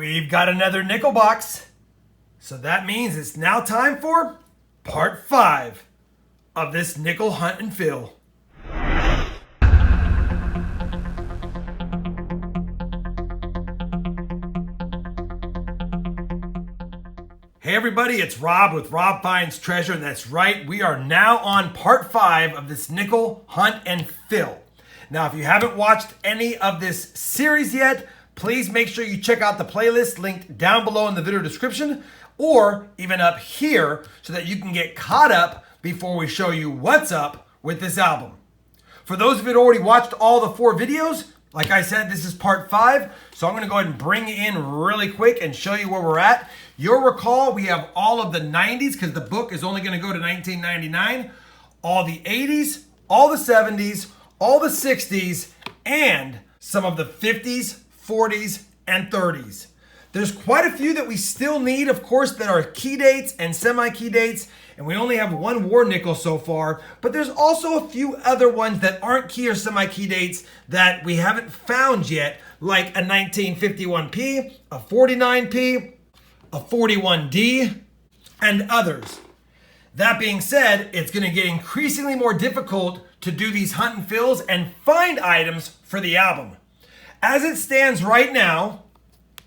We've got another nickel box. So that means it's now time for part 5 of this nickel hunt and fill. Hey everybody, it's Rob with Rob Finds Treasure, and that's right, we are now on part 5 of this nickel hunt and fill. Now, if you haven't watched any of this series yet, please make sure you check out the playlist linked down below in the video description or even up here so that you can get caught up before we show you what's up with this album. For those of you that already watched all the 4 videos, like I said, this is part 5, so I'm going to go ahead and bring you in really quick and show you where we're at. You'll recall we have all of the 90s because the book is only going to go to 1999, all the 80s, all the 70s, all the 60s, and some of the 50s, 40s, and 30s. There's quite a few that we still need, of course, that are key dates and semi-key dates, and we only have 1 war nickel so far, but there's also a few other ones that aren't key or semi-key dates that we haven't found yet, like a 1951P, a 49P, a 41D, and others. That being said, it's going to get increasingly more difficult to do these hunt and fills and find items for the album. As it stands right now,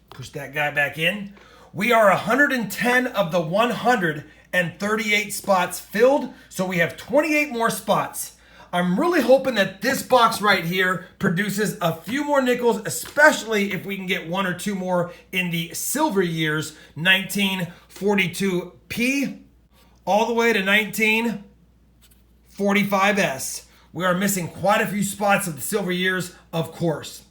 push that guy back in, we are 110 of the 138 spots filled, so we have 28 more spots. I'm really hoping that this box right here produces a few more nickels, especially if we can get 1 or 2 more in the silver years, 1942P all the way to 1945S. We are missing quite a few spots of the silver years, of course.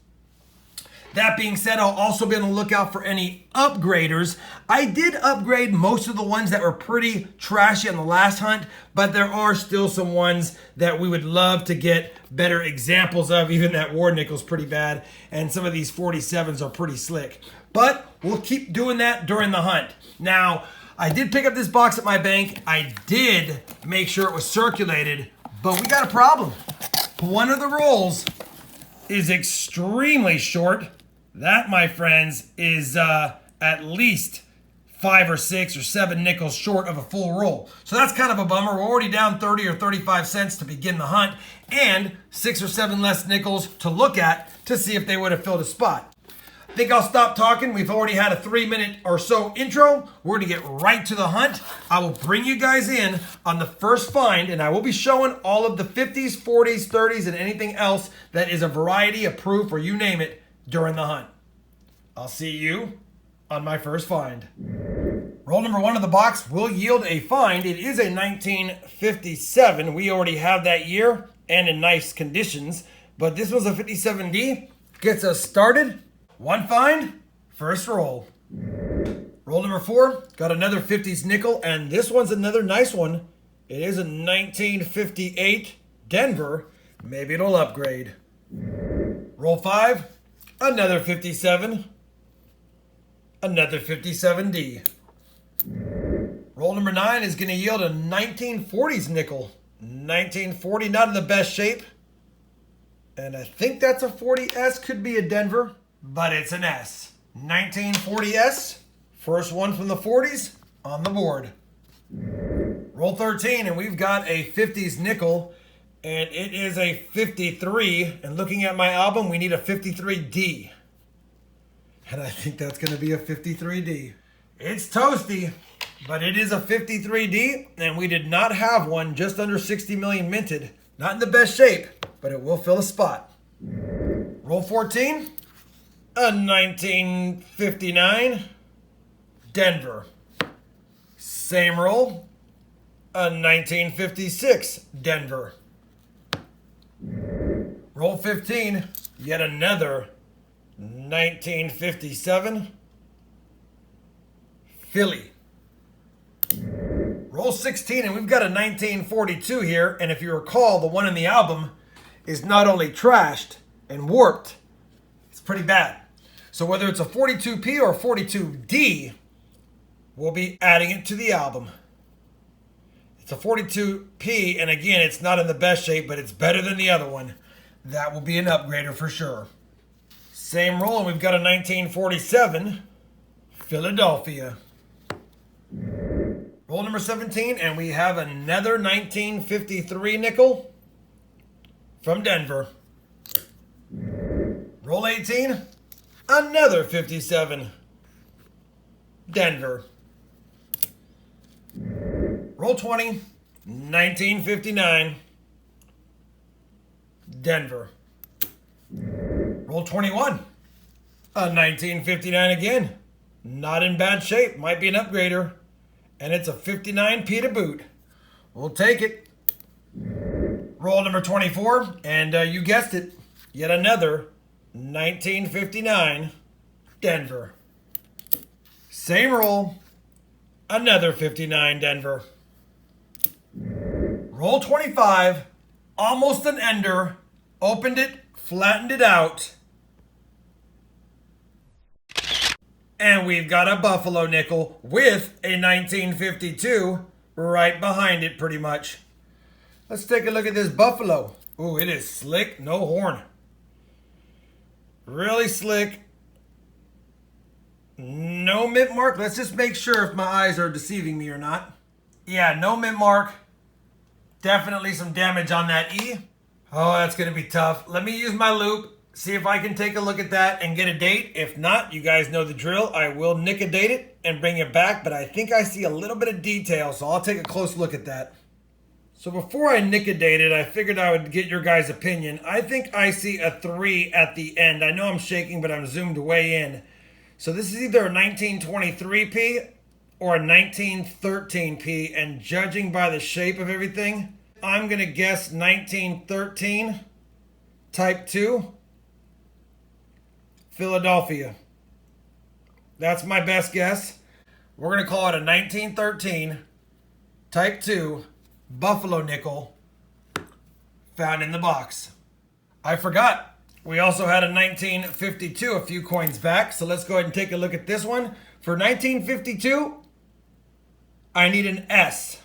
That being said, I'll also be on the lookout for any upgraders. I did upgrade most of the ones that were pretty trashy on the last hunt, but there are still some ones that we would love to get better examples of. Even that war nickel's pretty bad, and some of these 47s are pretty slick. But we'll keep doing that during the hunt. Now, I did pick up this box at my bank. I did make sure it was circulated, but we got a problem. One of the rolls is extremely short. That, my friends, is at least 5 or 6 or 7 nickels short of a full roll. So that's kind of a bummer. We're already down 30 or 35 cents to begin the hunt and 6 or 7 less nickels to look at to see if they would have filled a spot. I think I'll stop talking. We've already had a 3-minute or so intro. We're going to get right to the hunt. I will bring you guys in on the first find, and I will be showing all of the 50s, 40s, 30s, and anything else that is a variety, a proof, or you name it, during the hunt. I'll see you on my first find. Roll number 1 of the box will yield a find. It is a 1957. We already have that year and in nice conditions, but this was a 57D. Gets us started. 1 find, first roll. Roll number 4, got another 50s nickel, and this one's another nice one. It is a 1958 Denver. Maybe it'll upgrade. Roll 5, another 57, another 57D. Roll number 9 is going to yield a 1940s nickel. 1940, not in the best shape. And I think that's a 40S, could be a Denver, but it's an S. 1940S, first one from the 40s on the board. Roll 13, and we've got a 50s nickel, and it is a 53. And looking at my album, we need a 53D. And I think that's going to be a 53D. It's toasty, but it is a 53D, and we did not have one just under 60 million minted. Not in the best shape, but it will fill a spot. Roll 14, a 1959 Denver. Same roll, a 1956 Denver. Roll 15, yet another 1957 Philly. Roll 16, and we've got a 1942 here, and if you recall, the one in the album is not only trashed and warped, it's pretty bad. So whether it's a 42P or a 42D, we'll be adding it to the album. It's a 42P, and again, it's not in the best shape, but it's better than the other one. That will be an upgrader for sure. Same roll, and we've got a 1947 Philadelphia. Roll number 17, and we have another 1953 nickel from Denver. Roll 18, another 57, Denver. Roll 20, 1959, Denver. Roll 21, a 1959 again. Not in bad shape, might be an upgrader. And it's a 59p to boot. We'll take it. Roll number 24, and you guessed it, yet another 1959 Denver. Same roll, another 59 Denver. Roll 25, almost an ender, opened it, flattened it out, and we've got a Buffalo nickel with a 1952 right behind it pretty much. Let's take a look at this Buffalo. Ooh, it is slick, no horn. Really slick. No mint mark. Let's just make sure if my eyes are deceiving me or not. Yeah, no mint mark. Definitely some damage on that E. Oh, that's going to be tough. Let me use my loop. See if I can take a look at that and get a date. If not, you guys know the drill. I will nick a date it and bring it back, but I think I see a little bit of detail, so I'll take a close look at that. So before I nick a date it, I figured I would get your guys' opinion. I think I see a 3 at the end. I know I'm shaking, but I'm zoomed way in. So this is either a 1923p or a 1913p, and judging by the shape of everything, I'm going to guess 1913 type 2. Philadelphia. That's my best guess. We're going to call it a 1913 type 2 Buffalo nickel found in the box. I forgot. We also had a 1952 a few coins back. So let's go ahead and take a look at this one. For 1952, I need an S.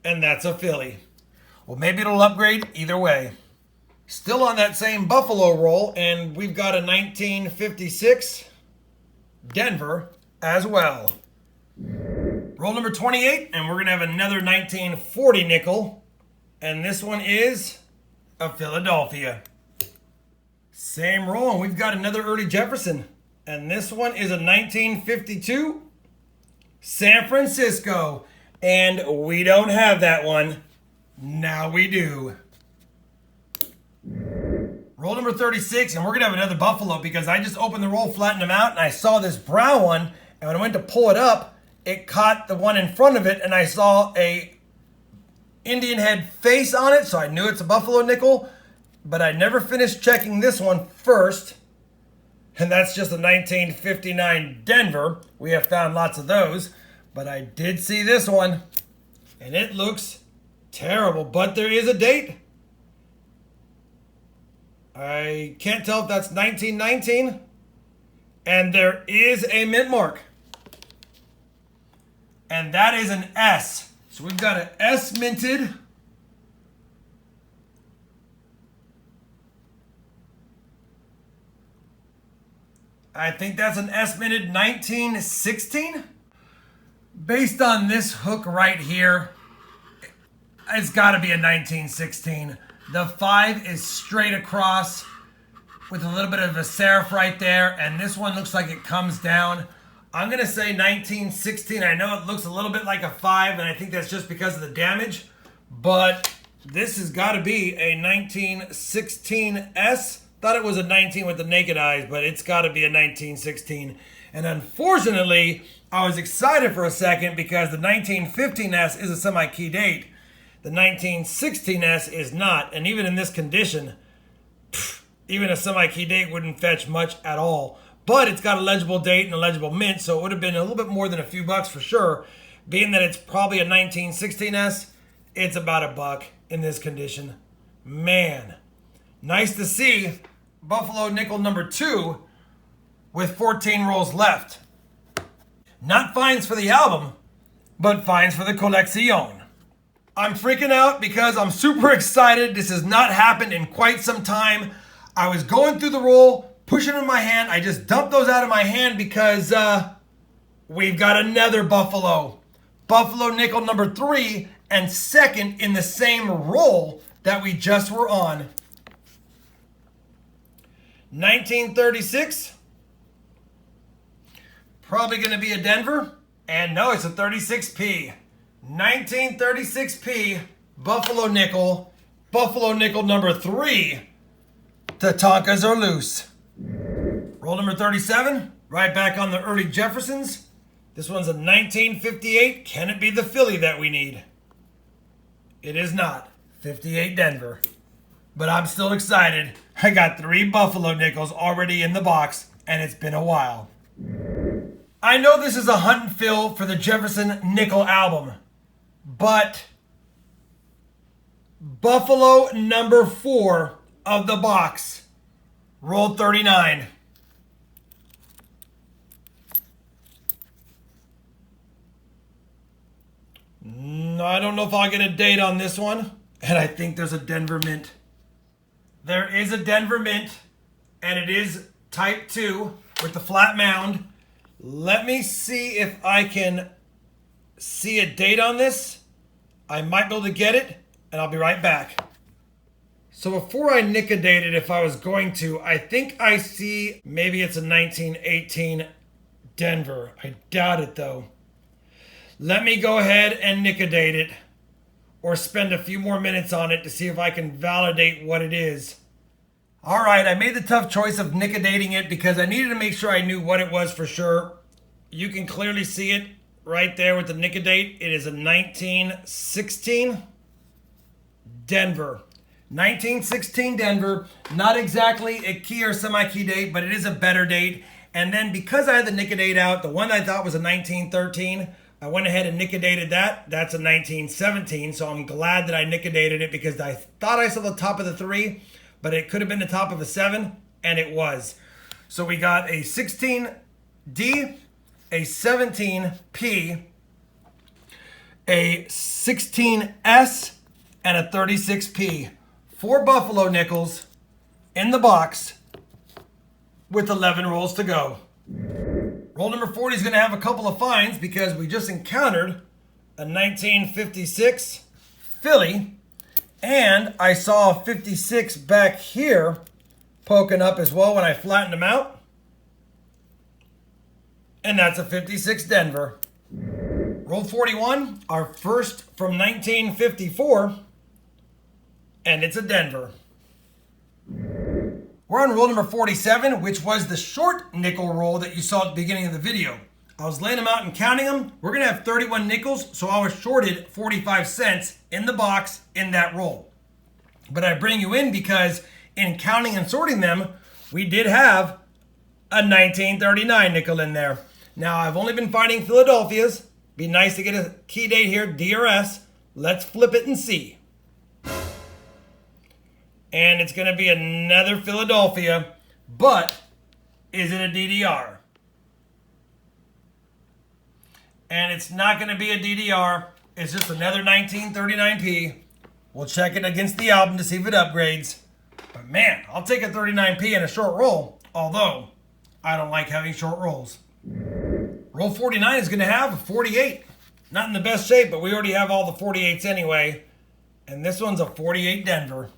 And that's a Philly. Well, maybe it'll upgrade either way. Still on that same Buffalo roll, and we've got a 1956 Denver as well. Roll number 28, and we're going to have another 1940 nickel, and this one is a Philadelphia. Same roll, and we've got another early Jefferson, and this one is a 1952 San Francisco, and we don't have that one. Now we do. Roll number 36, and we're going to have another Buffalo because I just opened the roll, flattened them out, and I saw this brown one, and when I went to pull it up, it caught the one in front of it, and I saw a Indian head face on it, so I knew it's a Buffalo nickel, but I never finished checking this one first, and that's just a 1959 Denver. We have found lots of those, but I did see this one, and it looks terrible, but there is a date. I can't tell if that's 1919. And there is a mint mark. And that is an S. So we've got an S minted. I think that's an S minted 1916. Based on this hook right here, it's got to be a 1916. The 5 is straight across with a little bit of a serif right there, and this one looks like it comes down. I'm going to say 1916. I know it looks a little bit like a 5, and I think that's just because of the damage, but this has got to be a 1916S. Thought it was a 19 with the naked eyes, but it's got to be a 1916. And unfortunately, I was excited for a second because the 1915S is a semi-key date. The 1916S is not, and even in this condition, even a semi-key date wouldn't fetch much at all. But it's got a legible date and a legible mint, so it would have been a little bit more than a few bucks for sure. Being that it's probably a 1916S, it's about $1 in this condition. Man, nice to see Buffalo nickel number 2 with 14 rolls left. Not fines for the album, but fines for the collection. I'm freaking out because I'm super excited. This has not happened in quite some time. I was going through the roll, pushing in my hand. I just dumped those out of my hand because we've got another Buffalo. Buffalo nickel number 3 and second in the same roll that we just were on. 1936. Probably going to be a Denver. And no, it's a 36p. 1936p Buffalo nickel. Buffalo nickel number 3. Tatankas are loose. Roll number 37. Right back on the early Jeffersons. This one's a 1958. Can it be the Philly that we need? It is not. 58 Denver. But I'm still excited. I got 3 Buffalo nickels already in the box, and it's been a while. I know this is a hunt and fill for the Jefferson Nickel album, but Buffalo number 4 of the box, roll 39. I don't know if I'll get a date on this one, and I think there's a Denver mint. There is a Denver mint, and it is type 2 with the flat mound. Let me see if I can see a date on this. I might be able to get it, and I'll be right back. So before I nick a date it, if I was going to, I think I see maybe it's a 1918 Denver. I doubt it though. Let me go ahead and nick a date it, or spend a few more minutes on it to see if I can validate what it is. All right, I made the tough choice of nickodating it because I needed to make sure I knew what it was for sure. You can clearly see it right there with the nickadate. It is a 1916 Denver. 1916 Denver, not exactly a key or semi-key date, but it is a better date. And then because I had the nickadate out, the one I thought was a 1913, I went ahead and nickadated that. That's a 1917, so I'm glad that I nickadated it because I thought I saw the top of the 3, but it could have been the top of a 7, and it was. So we got a 16D, a 17P, a 16S, and a 36P. 4 Buffalo nickels in the box with 11 rolls to go. Roll number 40 is going to have a couple of finds because we just encountered a 1956 Philly, and I saw a 56 back here poking up as well when I flattened them out. And that's a 56 Denver. Roll 41, our first from 1954, and it's a Denver. We're on roll number 47, which was the short nickel roll that you saw at the beginning of the video. I was laying them out and counting them. We're going to have 31 nickels, so I was shorted 45 cents in the box in that roll. But I bring you in because in counting and sorting them, we did have a 1939 nickel in there. Now, I've only been finding Philadelphia's. Be nice to get a key date here, DRS. Let's flip it and see. And it's going to be another Philadelphia, but is it a DDR? And it's not going to be a DDR. It's just another 1939P. We'll check it against the album to see if it upgrades. But man, I'll take a 39P in a short roll, although I don't like having short rolls. Roll 49 is going to have a 48. Not in the best shape, but we already have all the 48s anyway. And this one's a 48 Denver.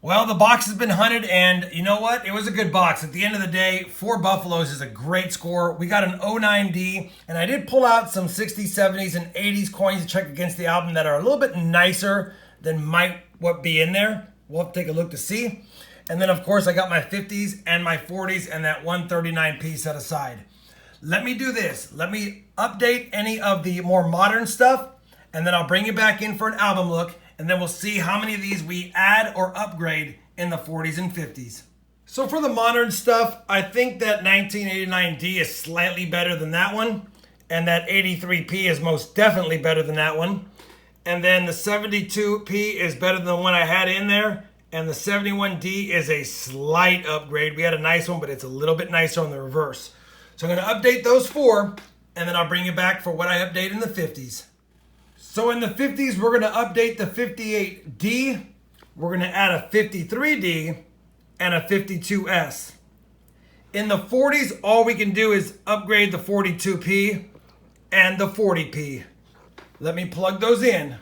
Well, the box has been hunted, and you know what? It was a good box. At the end of the day, 4 Buffaloes is a great score. We got an 09D, and I did pull out some 60s, 70s, and 80s coins to check against the album that are a little bit nicer than might what be in there. We'll have to take a look to see. And then, of course, I got my 50s and my 40s and that 139P set aside. Let me do this. Let me update any of the more modern stuff, and then I'll bring you back in for an album look, and then we'll see how many of these we add or upgrade in the 40s and 50s. So for the modern stuff, I think that 1989D is slightly better than that one, and that 83P is most definitely better than that one. And then the 72P is better than the one I had in there, and the 71D is a slight upgrade. We had a nice one, but it's a little bit nicer on the reverse. So I'm going to update those 4, and then I'll bring you back for what I update in the 50s. So in the 50s, we're going to update the 58D. We're going to add a 53D and a 52S. In the 40s, all we can do is upgrade the 42p and the 40p. Let me plug those in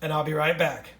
and I'll be right back.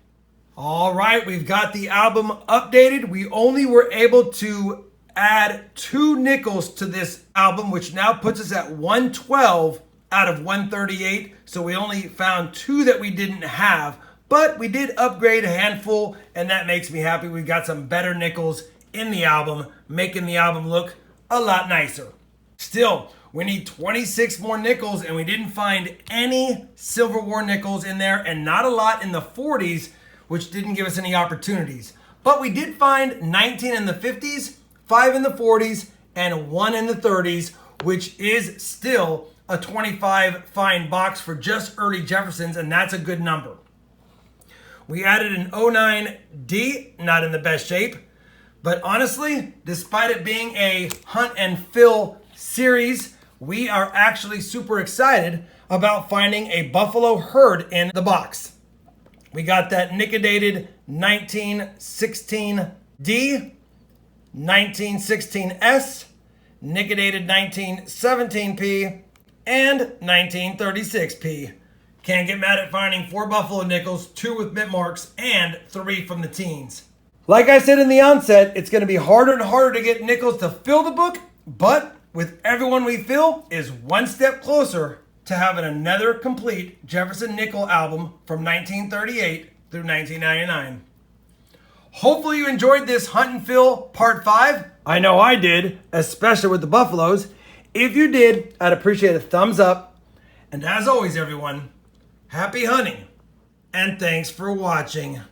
All right, we've got the album updated. We only were able to add 2 nickels to this album, which now puts us at 112 out of 138. So we only found 2 that we didn't have, but we did upgrade a handful, and that makes me happy. We've got some better nickels in the album, making the album look a lot nicer. Still, we need 26 more nickels, and we didn't find any Silver War nickels in there, and not a lot in the 40s, which didn't give us any opportunities. But we did find 19 in the 50s, 5 in the 40s, and 1 in the 30s, which is still a 25 find box for just early Jeffersons, and that's a good number. We added an 09D, not in the best shape, but honestly, despite it being a hunt and fill series, we are actually super excited about finding a Buffalo Herd in the box. We got that Nickedated 1916D, 1916S, Nickedated 1917P, and 1936P. Can't get mad at finding 4 Buffalo nickels, 2 with mint marks, and 3 from the teens. Like I said in the onset, it's going to be harder and harder to get nickels to fill the book, but with everyone we fill is one step closer to having another complete Jefferson Nickel album from 1938 through 1999. Hopefully you enjoyed this Hunt and Fill Part 5. I know I did, especially with the Buffaloes. If you did, I'd appreciate a thumbs up. And as always, everyone, happy hunting, and thanks for watching.